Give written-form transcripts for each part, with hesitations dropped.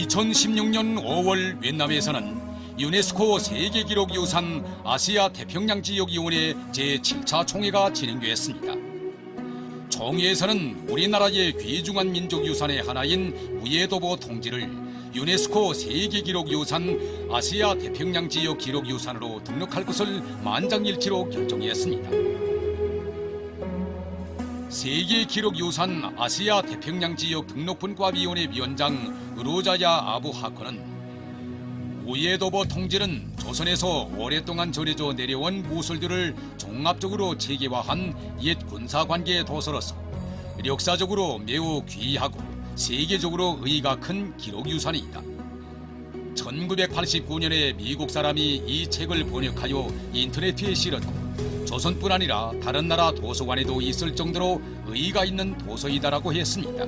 2016년 5월 베트남에서는 유네스코 세계기록유산 아시아 태평양지역위원회 제7차 총회가 진행되었습니다. 총회에서는 우리나라의 귀중한 민족유산의 하나인 무예도보 통지를 유네스코 세계기록유산 아시아 태평양지역 기록유산으로 등록할 것을 만장일치로 결정했습니다. 세계기록유산 아시아 태평양지역 등록분과위원회 위원장 으로자야 아부하커는 무예도보 통지는 조선에서 오랫동안 전해져 내려온 무술들을 종합적으로 체계화한 옛 군사관계 도서로서 역사적으로 매우 귀하고 세계적으로 의의가 큰 기록유산이다. 1989년에 미국 사람이 이 책을 번역하여 인터넷에 실었고 조선뿐 아니라 다른 나라 도서관에도 있을 정도로 의의가 있는 도서이다라고 했습니다.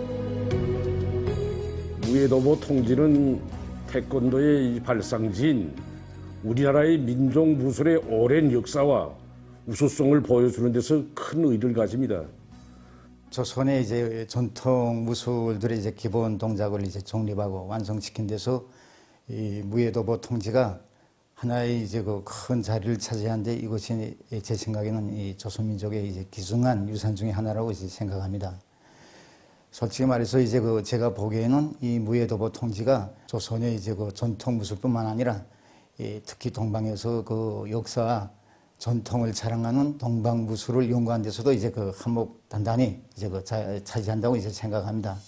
무예도보 통지는 태권도의 발상지인 우리나라의 민족 무술의 오랜 역사와 우수성을 보여주는 데서 큰 의의를 가집니다. 조선의 이제 전통 무술들의 이제 기본 동작을 이제 정립하고 완성시킨 데서 이 무예도보 통지가 하나의 이제 그 큰 자리를 차지하는데 이것이 제 생각에는 이 조선민족의 이제 귀중한 유산 중에 하나라고 이제 생각합니다. 솔직히 말해서 이제 그 제가 보기에는 이 무예도보 통지가 조선의 이제 그 전통 무술뿐만 아니라 특히 동방에서 그 역사와 전통을 자랑하는 동방 무술을 연구한 데서도 이제 그 한몫 단단히 이제 그 차지한다고 이제 생각합니다.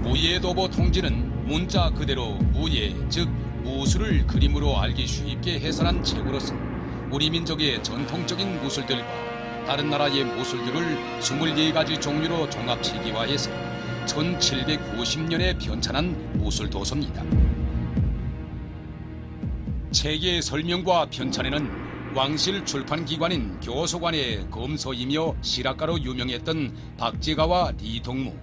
무예도보 통지는 문자 그대로 무예, 즉 무술을 그림으로 알기 쉽게 해설한 책으로서 우리 민족의 전통적인 무술들과 다른 나라의 무술들을 24가지 종류로 종합 체계화해서 1790년에 편찬한 무술도서입니다. 책의 설명과 편찬에는 왕실 출판기관인 교소관의 검소이며 실학가로 유명했던 박제가와 리동무,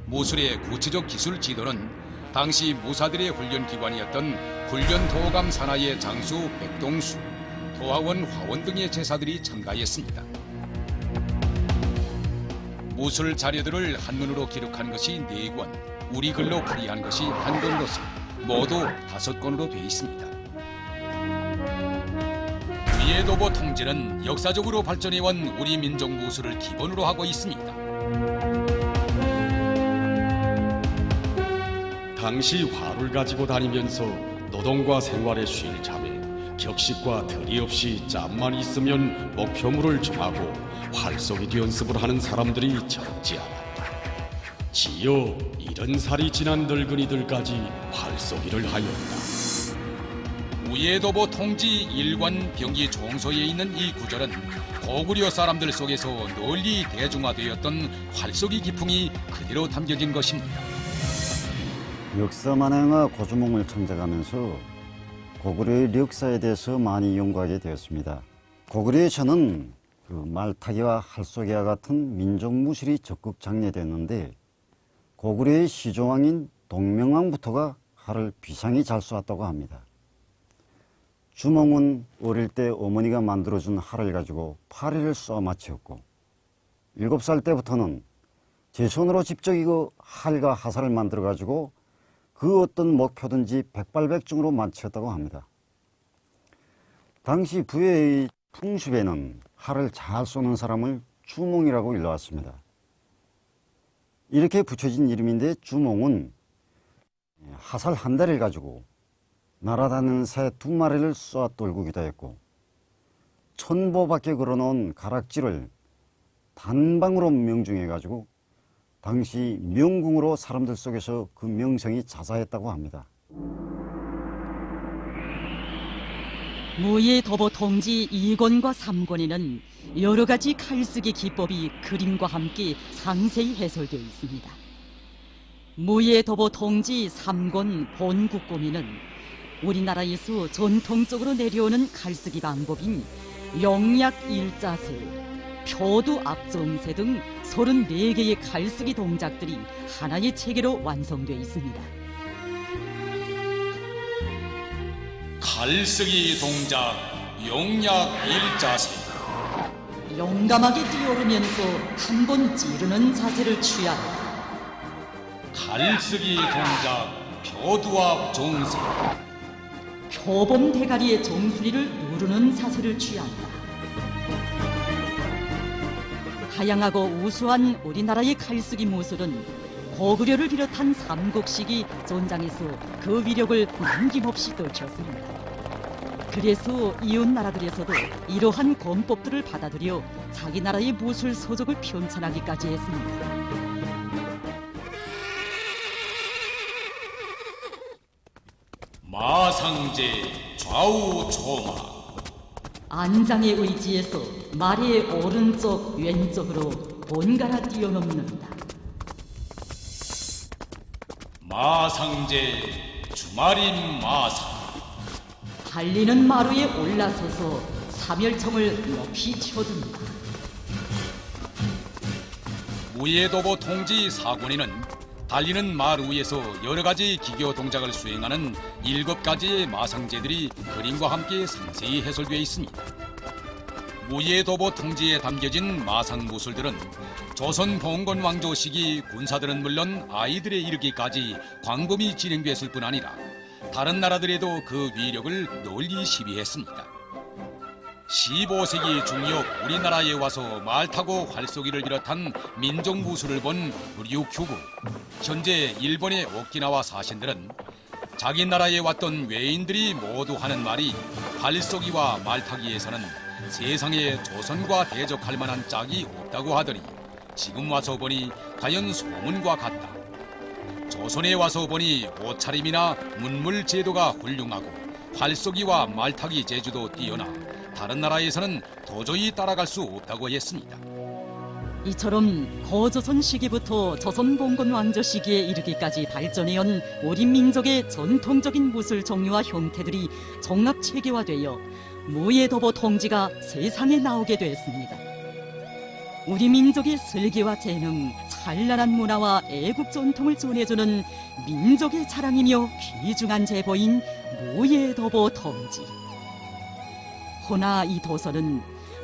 무술의 구체적 기술 지도는 당시 무사들의 훈련기관이었던 훈련도감 산하의 장수 백동수, 도하원 화원 등의 제사들이 참가했습니다. 무술 자료들을 한문으로 기록한 것이 4권, 우리 글로 풀이한 것이 1권으로서 모두 5권으로 되어 있습니다. 무예도보 통지는 역사적으로 발전해온 우리 민족 무술을 기본으로 하고 있습니다. 당시 활을 가지고 다니면서 노동과 생활에 쉴 잠에 격식과 들이 없이 짬만 있으면 목표물을 정하고 활쏘기 연습을 하는 사람들이 적지 않았다. 지어 70살이 지난 늙은이들까지 활쏘기를 하였다. 무예도보 통지 1권 병기 종소에 있는 이 구절은 고구려 사람들 속에서 널리 대중화되었던 활쏘기 기풍이 그대로 담겨진 것입니다. 역사만행과 고주몽을 창작하면서 고구려의 역사에 대해서 많이 연구하게 되었습니다. 고구려에서는 말타기와 활쏘기와 같은 민족 무술이 적극 장려됐는데 고구려의 시조왕인 동명왕부터가 활을 비상히 잘 쏘았다고 합니다. 주몽은 어릴 때 어머니가 만들어준 활을 가지고 8회를 쏘아 마치었고 7살 때부터는 제 손으로 직접 이거 활과 화살을 만들어 가지고 그 어떤 목표든지 백발백중으로 마치었다고 합니다. 당시 부여의 풍습에는 활을 잘 쏘는 사람을 주몽이라고 일러왔습니다. 이렇게 붙여진 이름인데 주몽은 화살 한 대를 가지고 날아다니는 새 2마리를 쏘아 떨구기도 했고 1000보밖에 걸어놓은 가락지를 단방으로 명중해 가지고 당시 명궁으로 사람들 속에서 그 명성이 자자했다고 합니다. 무예도보 통지 2권과 3권에는 여러 가지 칼쓰기 기법이 그림과 함께 상세히 해설되어 있습니다. 무예도보 통지 3권 본국고미는 우리나라에서 전통적으로 내려오는 칼쓰기 방법인 영약일자세, 표두악정세 등 34개의 칼쓰기 동작들이 하나의 체계로 완성되어 있습니다. 칼쓰기 동작 영약일자세. 용감하게 뛰어오르면서 한 번 찌르는 자세를 취한다. 칼쓰기 동작 표두와 정세. 표범 대가리의 정수리를 누르는 자세를 취한다. 다양하고 우수한 우리나라의 칼쓰기 무술은 고구려를 비롯한 삼국시기 전장에서 그 위력을 남김없이 떨쳤습니다. 그래서 이웃 나라들에서도 이러한 권법들을 받아들여 자기 나라의 무술 서적을 편찬하기까지 했습니다. 마상제 좌우 조마. 안장의 의지에서 말의 오른쪽 왼쪽으로 번갈아 뛰어넘는다. 마상제 주말인 마상. 달리는 마루에 올라서서 사멸청을 높이 쳐든다. 무예도보 통지 사권에는 달리는 말 위에서 여러 가지 기교 동작을 수행하는 7가지의 마상제들이 그림과 함께 상세히 해설되어 있습니다. 무예도보 통지에 담겨진 마상 무술들은 조선 봉건 왕조 시기 군사들은 물론 아이들에 이르기까지 광범위 진행됐을 뿐 아니라 다른 나라들에도 그 위력을 널리 시비했습니다. 15세기 중엽 우리나라에 와서 말 타고 활쏘기를 비롯한 민족 무술을 본 류큐브, 현재 일본의 오키나와 사신들은 자기 나라에 왔던 외인들이 모두 하는 말이 활쏘기와 말타기에서는 세상에 조선과 대적할 만한 짝이 없다고 하더니 지금 와서 보니 과연 소문과 같다. 조선에 와서 보니 옷차림이나 문물 제도가 훌륭하고 활쏘기와 말타기 재주도 뛰어나 다른 나라에서는 도저히 따라갈 수 없다고 했습니다. 이처럼 거조선 시기부터 조선 봉건 왕조 시기에 이르기까지 발전해온 우리 민족의 전통적인 무술 종류와 형태들이 종합 체계화되어 무예도보 통지가 세상에 나오게 되었습니다. 우리 민족의 슬기와 재능, 찬란한 문화와 애국 전통을 전해주는 민족의 자랑이며 귀중한 제보인 무예도보 통지. 허나 이 도서는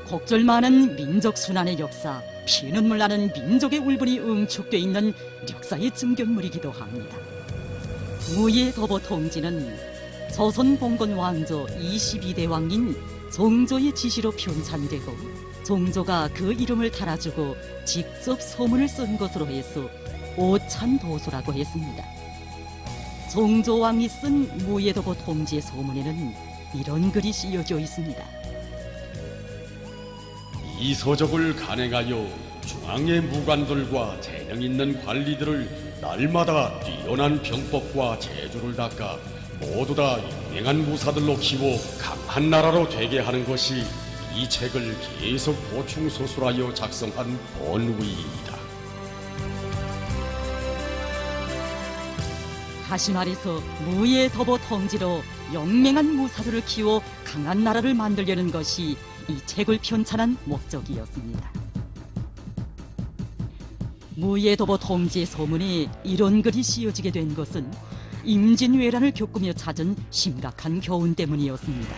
곡절 많은 민족 순환의 역사, 피눈물 나는 민족의 울분이 응축돼 있는 역사의 증경물이기도 합니다. 무예도보 통지는 조선 봉건 왕조 22대 왕인 정조의 지시로 편찬되고 정조가 그 이름을 달아주고 직접 소문을 쓴 것으로 해서 오찬도서라고 했습니다. 정조왕이 쓴 무예도보 통지의 소문에는 이런 글이 쓰여져 있습니다. 이 서적을 간행하여 중앙의 무관들과 재능 있는 관리들을 날마다 뛰어난 병법과 재주를 닦아 모두 다 유명한 무사들로 키워 강한 나라로 되게 하는 것이 이 책을 계속 보충 소술하여 작성한 본의입니다. 다시 말해서 무예도보 통지로 영맹한 무사들을 키워 강한 나라를 만들려는 것이 이 책을 편찬한 목적이었습니다. 무예도보 통지의 소문에 이런 글이 씌어지게 된 것은 임진왜란을 겪으며 찾은 심각한 교훈 때문이었습니다.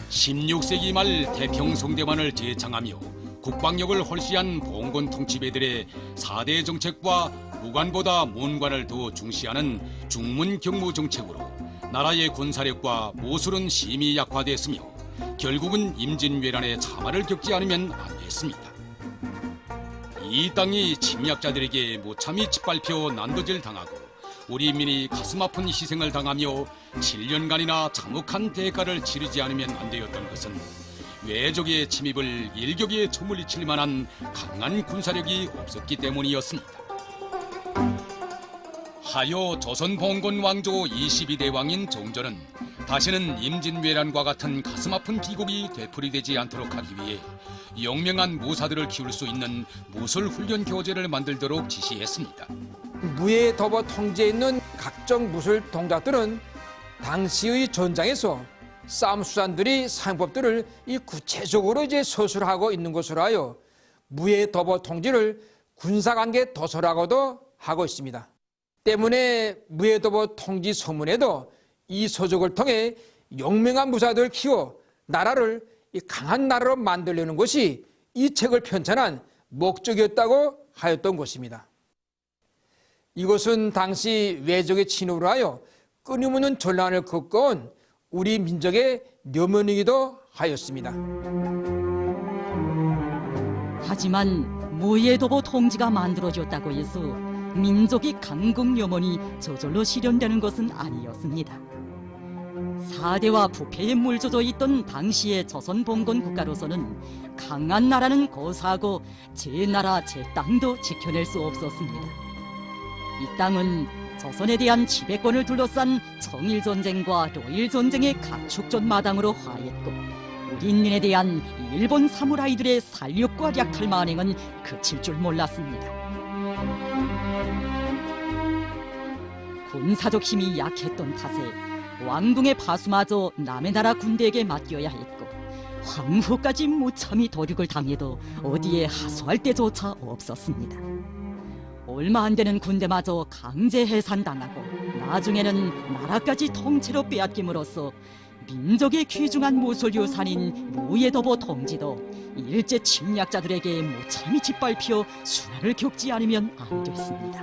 16세기 말 태평성대만을 재창하며 국방력을 홀시한 봉건 통치배들의 4대 정책과 무관보다 문관을 더 중시하는 중문경무 정책으로 나라의 군사력과 모술은 심히 약화됐으며 결국은 임진왜란의 참화를 겪지 않으면 안 됐습니다. 이 땅이 침략자들에게 무참히 짓밟혀 난도질 당하고 우리 인민이 가슴 아픈 희생을 당하며 7년간이나 참혹한 대가를 치르지 않으면 안 되었던 것은 외적의 침입을 일격에 쳐물리칠 만한 강한 군사력이 없었기 때문이었습니다. 하여 조선 봉건 왕조 22대 왕인 정조는 다시는 임진왜란과 같은 가슴 아픈 비극이 되풀이되지 않도록 하기 위해 영명한 무사들을 키울 수 있는 무술 훈련 교재를 만들도록 지시했습니다. 무예도보 통지에 있는 각종 무술 동작들은 당시의 전장에서 싸움 수단들이 사용법들을 구체적으로 서술하고 있는 것으로 하여 무예도보 통지를 군사관계 도서라고도 하고 있습니다. 때문에 무예도보 통지 서문에도 이 서적을 통해 영명한 무사들을 키워 나라를 강한 나라로 만들려는 것이 이 책을 편찬한 목적이었다고 하였던 것입니다. 이것은 당시 외적의 침입으로 하여 끊임없는 전란을 겪어온 우리 민족의 묘면이기도 하였습니다. 하지만 무예도보 통지가 만들어졌다고 해서 민족의 강국 염원이 저절로 실현되는 것은 아니었습니다. 사대와 부패에 물젖어 있던 당시의 조선 봉건 국가로서는 강한 나라는 고사하고 제 나라 제 땅도 지켜낼 수 없었습니다. 이 땅은 조선에 대한 지배권을 둘러싼 청일전쟁과 로일전쟁의 가축전 마당으로 화했고 우리인민에 대한 일본 사무라이들의 살육과 약탈 만행은 그칠 줄 몰랐습니다. 군사적 힘이 약했던 탓에 왕궁의 바수마저 남의 나라 군대에게 맡겨야 했고 황후까지 무참히 도륙을 당해도 어디에 하소할 데조차 없었습니다. 얼마 안 되는 군대마저 강제 해산당하고 나중에는 나라까지 통째로 빼앗김으로써 민족의 귀중한 무술유산인 무예도보 통지도 일제 침략자들에게 무참히 짓밟혀 순환을 겪지 않으면 안 됐습니다.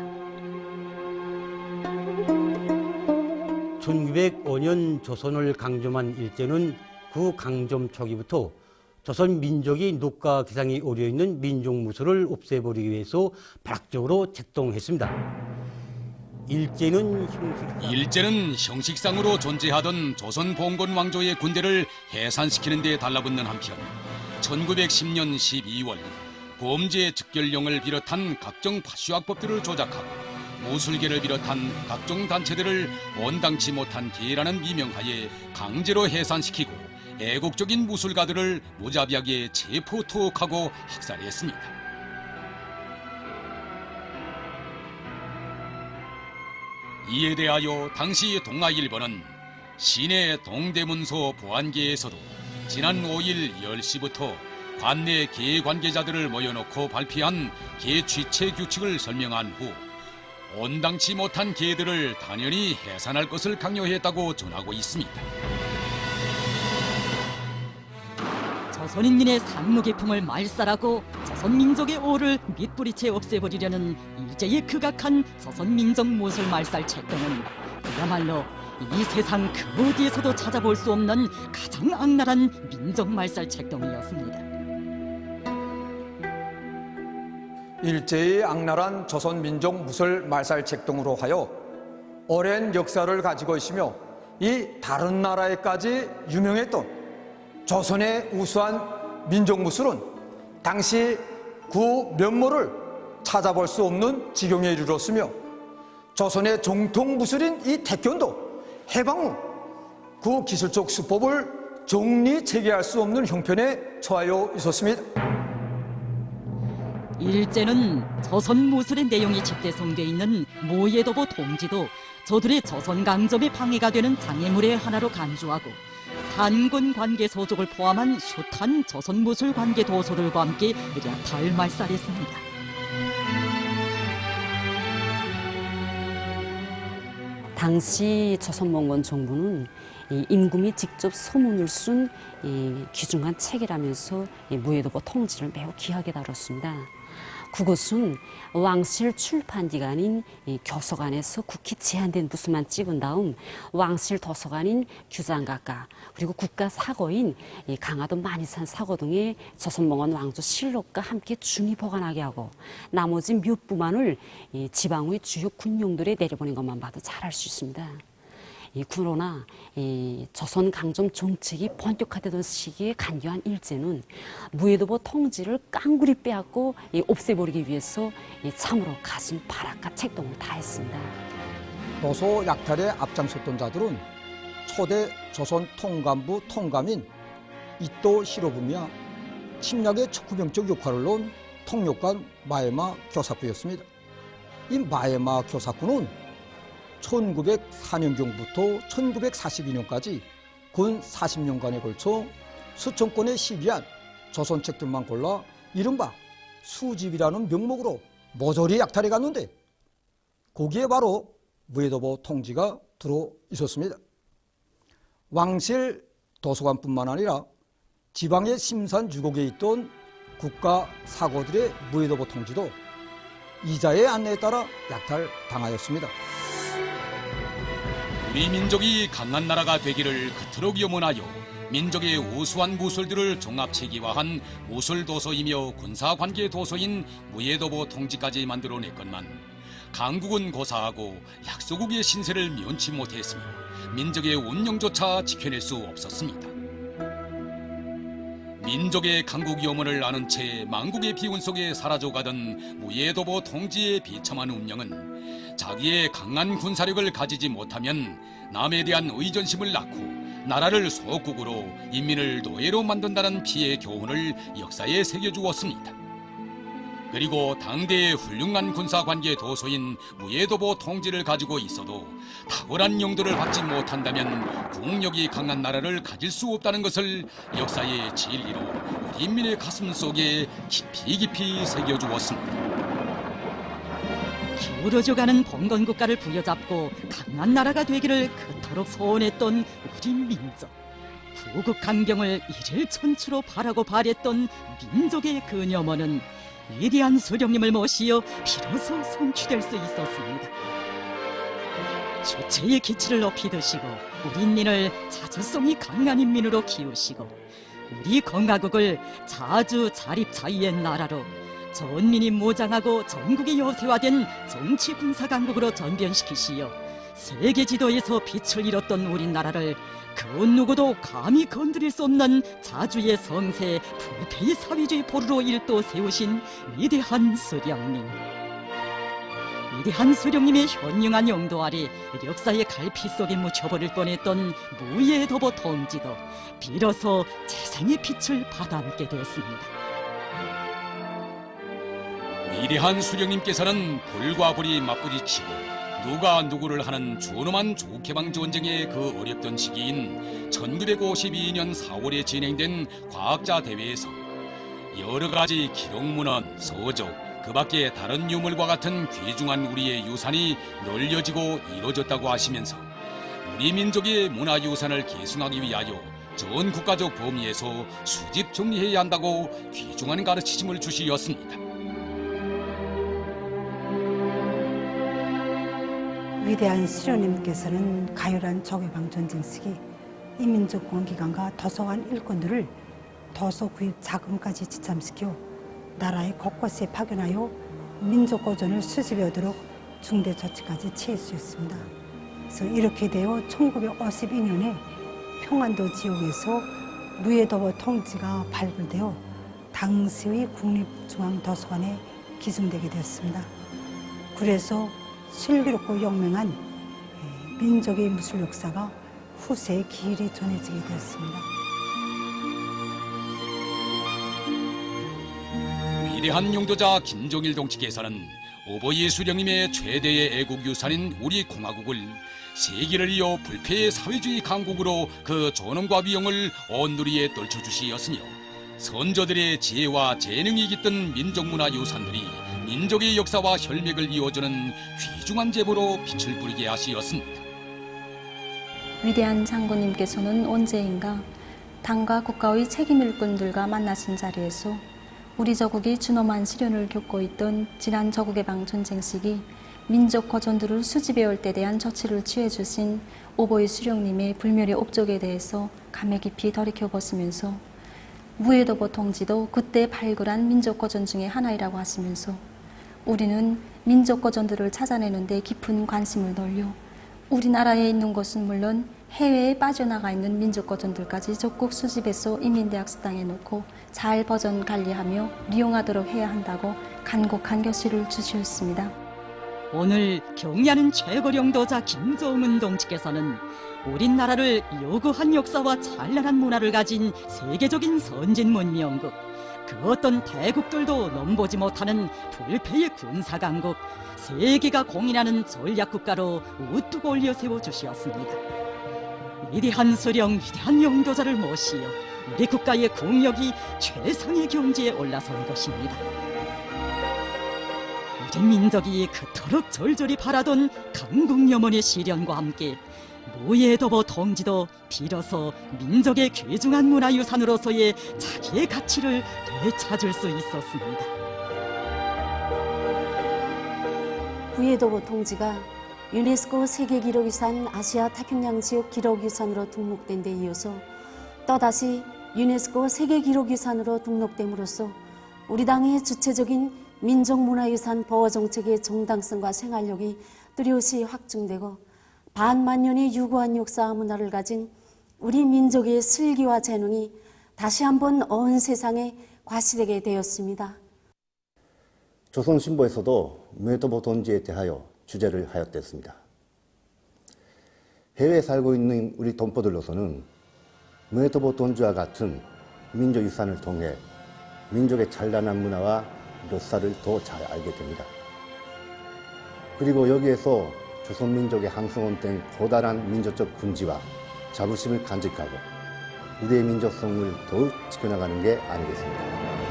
1905년 조선을 강점한 일제는 그 강점 초기부터 조선 민족이 눕과 기상이 오려 있는 민족무술을 없애버리기 위해서 발악적으로 책동했습니다. 일제는 형식상으로 존재하던 조선 봉건 왕조의 군대를 해산시키는 데 달라붙는 한편 1910년 12월 범죄 즉결령을 비롯한 각종 파쇼학법들을 조작하고 무술계를 비롯한 각종 단체들을 온당치 못한 계라는 미명하에 강제로 해산시키고 애국적인 무술가들을 무자비하게 체포 투옥하고 학살했습니다. 이에 대하여 당시 동아일보는 시내 동대문소 보안계에서도 지난 5일 10시부터 관내 계 관계자들을 모여놓고 발표한 계 취체 규칙을 설명한 후 온당치 못한 계들을 단연히 해산할 것을 강요했다고 전하고 있습니다. 조선인민의 산무기풍을 말살하고 조선민족의 오를 밑뿌리채 없애버리려는 일제의 극악한 조선민족 무술 말살 책동은 그야말로 이 세상 그 어디에서도 찾아볼 수 없는 가장 악랄한 민족 말살 책동이었습니다. 일제의 악랄한 조선민족 무술 말살 책동으로 하여 오랜 역사를 가지고 있으며 이 다른 나라에까지 유명했던 조선의 우수한 민족무술은 당시 그 면모를 찾아볼 수 없는 지경에 이르렀으며 조선의 정통무술인 이 태권도 해방 후 그 기술적 수법을 정리 체계할 수 없는 형편에 처하여 있었습니다. 일제는 조선 무술의 내용이 집대성돼 있는 무예도보 통지도 저들의 조선 강점에 방해가 되는 장애물의 하나로 간주하고 단군 관계 소족을 포함한 숱한 조선 무술 관계 도소들과 함께 약탈 말살했습니다. 당시 조선몽건 정부는 임금이 직접 소문을 쓴 귀중한 책이라면서 무예도보 통지를 매우 귀하게 다뤘습니다. 그것은 왕실 출판기관인 교서관에서 국히 제한된 부수만 찍은 다음 왕실 도서관인 규장각가 그리고 국가사거인 강화도 만이산 사거 등의 조선몽원 왕조 실록과 함께 중히 보관하게 하고 나머지 몇 부만을 지방의 주요 군용들에 내려보낸 것만 봐도 잘 알 수 있습니다. 그러나 조선 강점 정책이 본격화되던 시기에 간교한 일제는 무예도보 통지를 깡그리 빼앗고 없애버리기 위해서 참으로 가진 발악과 책동을 다했습니다. 도소 약탈에 앞장섰던 자들은 초대 조선 통감부 통감인 이토 히로부미와 침략의 척후병적 역할을 놓은 통역관 마에마 교사쿠였습니다. 이 마에마 교사쿠는 1904년경부터 1942년까지 근 40년간에 걸쳐 수천 건의 시기한 조선 책들만 골라 이른바 수집이라는 명목으로 모조리 약탈해 갔는데 거기에 바로 무예도보 통지가 들어 있었습니다. 왕실 도서관뿐만 아니라 지방의 심산 유곡에 있던 국가 사고들의 무예도보 통지도 이자의 안내에 따라 약탈당하였습니다. 우리 민족이 강한 나라가 되기를 그토록 염원하여 민족의 우수한 무술들을 종합체계화한 무술도서이며 군사관계도서인 무예도보 통지까지 만들어냈건만 강국은 고사하고 약소국의 신세를 면치 못했으며 민족의 운영조차 지켜낼 수 없었습니다. 민족의 강국 염원을 아는 채 망국의 비운 속에 사라져가던 무예도보 통지의 비참한 운명은 자기의 강한 군사력을 가지지 못하면 남에 대한 의존심을 낳고 나라를 소국으로 인민을 노예로 만든다는 피해 교훈을 역사에 새겨주었습니다. 그리고 당대의 훌륭한 군사관계 도서인 무예도보 통지를 가지고 있어도 탁월한 용도를 받지 못한다면 국력이 강한 나라를 가질 수 없다는 것을 역사의 진리로 우리 인민의 가슴 속에 깊이 새겨주었습니다. 기울어져가는 봉건 국가를 부여잡고 강한 나라가 되기를 그토록 소원했던 우리 민족. 구국 강병을 일일천추로 바라고 바랬던 민족의 그 염원은 위대한 수령님을 모시어 비로소 성취될 수 있었습니다. 주체의 기치를 높이 드시고 우리 인민을 자주성이 강한 인민으로 키우시고 우리 건가국을 자주 자립자유의 나라로 전민이 무장하고 전국이 요새화된 정치 군사 강국으로 전변시키시어 세계 지도에서 빛을 잃었던 우리나라를 그 누구도 감히 건드릴 수 없는 자주의 성세 부패의 사회주의 포로로 일도 세우신 위대한 수령님. 위대한 수령님의 현명한 용도 아래 역사의 갈피 속에 묻혀버릴 뻔했던 무예도보 통지도 비로소 재생의 빛을 받아안게 되었습니다. 위대한 수령님께서는 불과 불이 맞부딪히고 누가 누구를 하는 준엄한 조개방 전쟁의 그 어렵던 시기인 1952년 4월에 진행된 과학자 대회에서 여러 가지 기록문헌, 서적, 그 밖에 다른 유물과 같은 귀중한 우리의 유산이 널려지고 이루어졌다고 하시면서 우리 민족의 문화유산을 계승하기 위하여 전 국가적 범위에서 수집 정리해야 한다고 귀중한 가르치심을 주시었습니다. 위대한 수령님께서는 가열한 조개방 전쟁 시기 인민족권 기관과 도서관 일꾼들을 도서 구입 자금까지 지참시켜 나라의 곳곳에 파견하여 민족 고전을 수집하도록 중대 조치까지 취했습니다. 그래서 이렇게 되어 1952년에 평안도 지역에서 무예도보 통지가 발굴되어 당시의 국립중앙도서관에 기증되게 되었습니다. 그래서 슬기롭고 영명한 민족의 무술 역사가 후세에 길이 전해지게 되었습니다. 위대한 용도자 김종일 동지께서는 오보이 수령님의 최대의 애국 유산인 우리 공화국을 세기를 이어 불패의 사회주의 강국으로 그 존엄과 위용을 온누리에 떨쳐주시었으며 선조들의 지혜와 재능이 깃든 민족문화 유산들이 민족의 역사와 혈맥을 이어주는 귀중한 제보로 빛을 뿌리게 하시었습니다. 위대한 장군님께서는 언제인가 당과 국가의 책임 일꾼들과 만나신 자리에서 우리 저국이 준엄한 시련을 겪고 있던 지난 저국해방 전쟁 시기 민족 거전들을 수집해올 때 대한 조치를 취해주신 오보이 수령님의 불멸의 업적에 대해서 감회 깊이 돌이켜보시면서 무예도보 통지도 그때 발굴한 민족 거전 중에 하나이라고 하시면서 우리는 민족 거전들을 찾아내는 데 깊은 관심을 돌려 우리나라에 있는 것은 물론 해외에 빠져나가 있는 민족 거전들까지 적극 수집해서 인민대학습당에 놓고 잘 버전 관리하며 리용하도록 해야 한다고 간곡한 교시를 주시었습니다. 오늘 경의하는 최고령도자 김정은 동지께서는 우리나라를 요구한 역사와 찬란한 문화를 가진 세계적인 선진 문명국, 그 어떤 대국들도 넘보지 못하는 불패의 군사강국, 세계가 공인하는 전략국가로 우뚝 올려 세워주시었습니다. 위대한 수령, 위대한 용도자를 모시어 우리 국가의 국력이 최상의 경지에 올라선 것입니다. 우리 민족이 그토록 절절히 바라던 강국염원의 시련과 함께 무예도보 통지도 비로소 민족의 귀중한 문화유산으로서의 자기의 가치를 되찾을 수 있었습니다. 무예도보 통지가 유네스코 세계기록유산 아시아 태평양 지역 기록유산으로 등록된 데 이어서 또다시 유네스코 세계기록유산으로 등록됨으로써 우리 당의 주체적인 민족문화유산 보호정책의 정당성과 생활력이 뚜렷이 확증되고 반만년의 유구한 역사와 문화를 가진 우리 민족의 슬기와 재능이 다시 한번 온 세상에 과시되게 되었습니다. 조선신보에서도 무예도보 돈지에 대하여 주제를 하였댔습니다. 해외에 살고 있는 우리 동포들로서는 무예도보 돈지와 같은 민족유산을 통해 민족의 찬란한 문화와 역사를 더 잘 알게 됩니다. 그리고 여기에서 조선민족의 항성원된 고단한 민족적 군지와 자부심을 간직하고 우리의 민족성을 더욱 지켜나가는 게 아니겠습니까?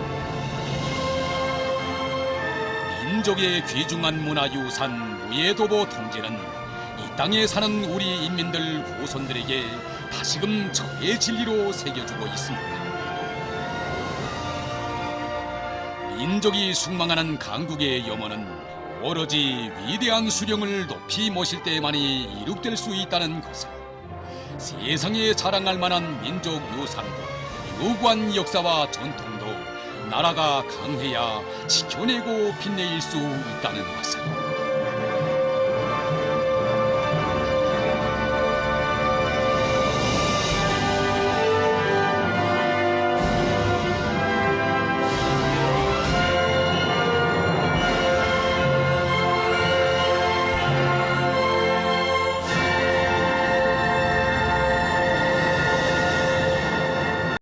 민족의 귀중한 문화유산 무예도보 통지는 이 땅에 사는 우리 인민들 후손들에게 다시금 저의 진리로 새겨주고 있습니다. 민족이 숭망하는 강국의 염원은 오로지 위대한 수령을 높이 모실 때만이 이룩될 수 있다는 것을, 세상에 자랑할 만한 민족 유산도 유구한 역사와 전통도 나라가 강해야 지켜내고 빛내일 수 있다는 것을